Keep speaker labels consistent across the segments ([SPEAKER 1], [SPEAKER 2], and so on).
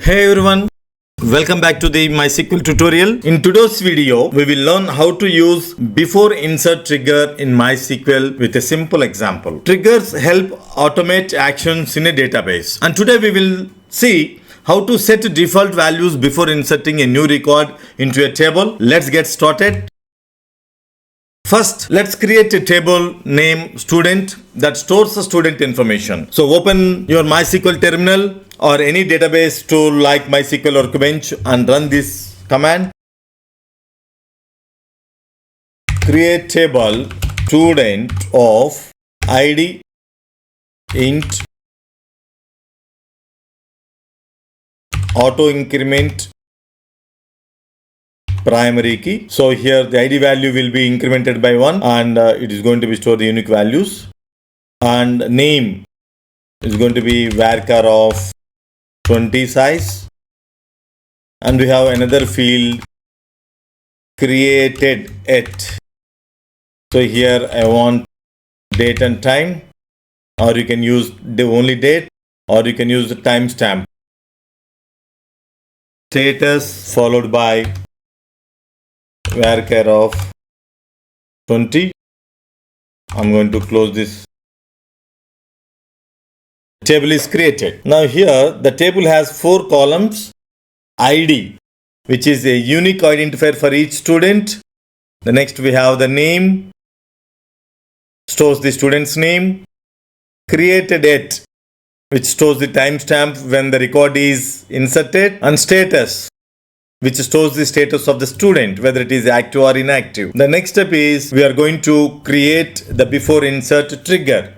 [SPEAKER 1] Hey everyone, welcome back to the MySQL tutorial. In today's video, we will learn how to use before insert trigger in MySQL with a simple example. Triggers help automate actions in a database. And today we will see how to set default values before inserting a new record into a table. Let's get started. First, let's create a table name student that stores the student information. So open your MySQL terminal or any database tool like MySQL or Bench and run this command. Create table student of id int auto increment primary key. So here the id value will be incremented by 1 and it is going to be stored the unique values, and name is going to be varchar of 20 size, and we have another field created at. So here I want date and time, or you can use the only date, or you can use the timestamp. Status followed by varchar of 20. I'm going to close this. Table is created. Now here the table has 4 columns. ID, which is a unique identifier for each student. The next we have the name, stores the student's name. Created at, which stores the timestamp when the record is inserted. And status, which stores the status of the student, whether it is active or inactive. The next step is we are going to create the before insert trigger.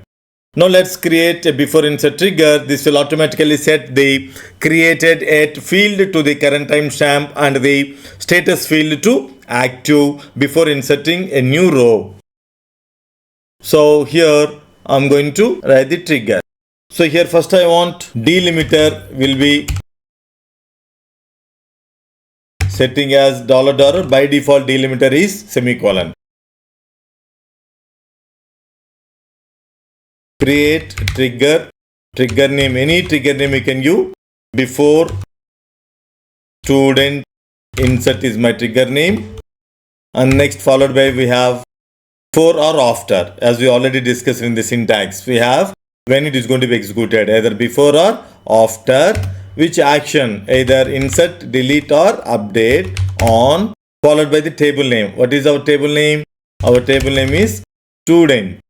[SPEAKER 1] Now let's create a before insert trigger. This will automatically set the created at field to the current timestamp and the status field to active before inserting a new row. So here I'm going to write the trigger. So here first I want delimiter will be setting as $. By default delimiter is semicolon. Create trigger, trigger name, any trigger name you can use. Before student insert is my trigger name, and next followed by we have before or after. As we already discussed in the syntax, we have when it is going to be executed, either before or after which action, either insert, delete or update on, followed by the table name. What is our table name? Our table name is student.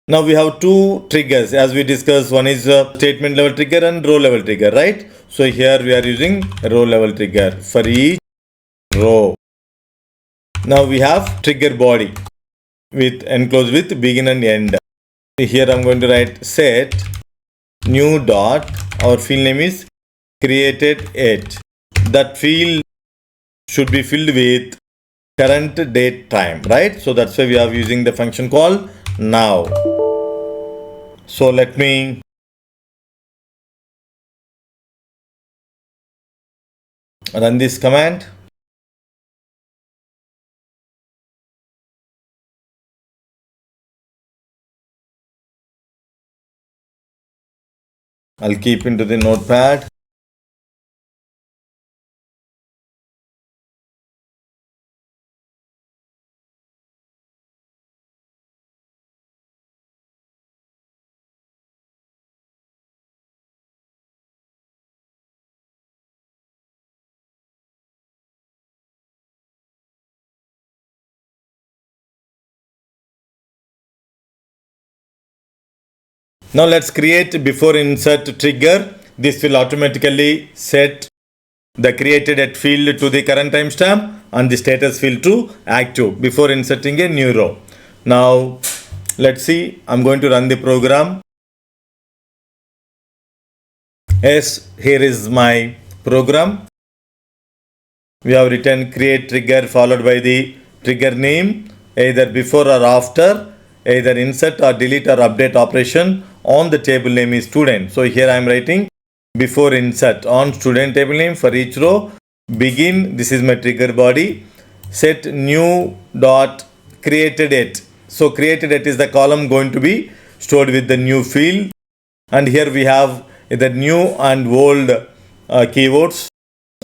[SPEAKER 1] Now we have 2 triggers as we discussed. One is statement level trigger and row level trigger, right? So here we are using row level trigger for each row. Now we have trigger body with enclosed with begin and end. Here I'm going to write set new dot. Our field name is created at. That field should be filled with current date time, right? So that's why we are using the function called now. So let me run this command. I'll keep into the notepad. Now let's create before insert trigger. This will automatically set the created at field to the current timestamp and the status field to active before inserting a new row. Now let's see. I'm going to run the program. Yes, here is my program. We have written create trigger followed by the trigger name, either before or after, either insert or delete or update operation on the table name is student. So here I am writing before insert on student table name for each row. Begin, this is my trigger body. Set new dot created at. So created at is the column going to be stored with the new field, and here we have the new and old keywords,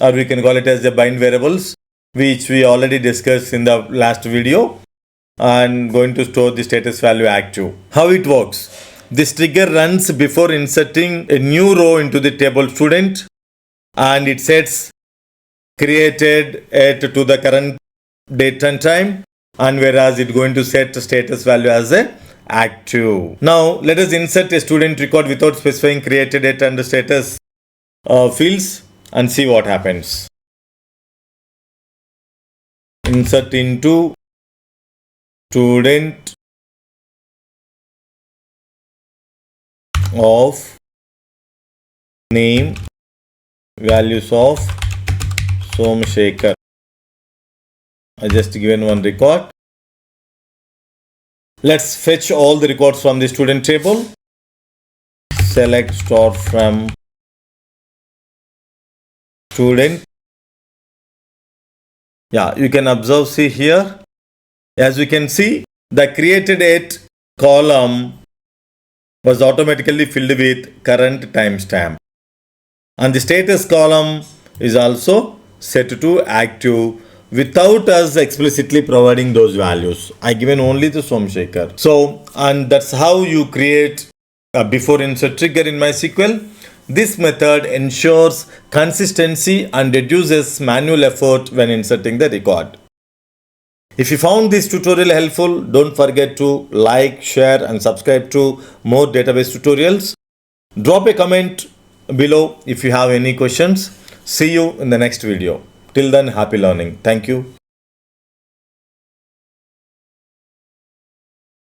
[SPEAKER 1] or we can call it as the bind variables, which we already discussed in the last video, and going to store the status value active. How it works? This trigger runs before inserting a new row into the table student, and it sets created it to the current date and time, and whereas it's going to set the status value as a active. Now let us insert a student record without specifying created date and status fields and see what happens. Insert into student of name values of Somashekar. I just given one record. Let's fetch all the records from the student table. Select star from student. Yeah, you can observe, see here. As you can see, the created date column was automatically filled with current timestamp. And the status column is also set to active without us explicitly providing those values. I given only the Somashekar. So, and that's how you create a before insert trigger in MySQL. This method ensures consistency and reduces manual effort when inserting the record. If you found this tutorial helpful, don't forget to like, share and subscribe to more database tutorials. Drop a comment below if you have any questions. See you in the next video. Till then, happy learning. Thank you.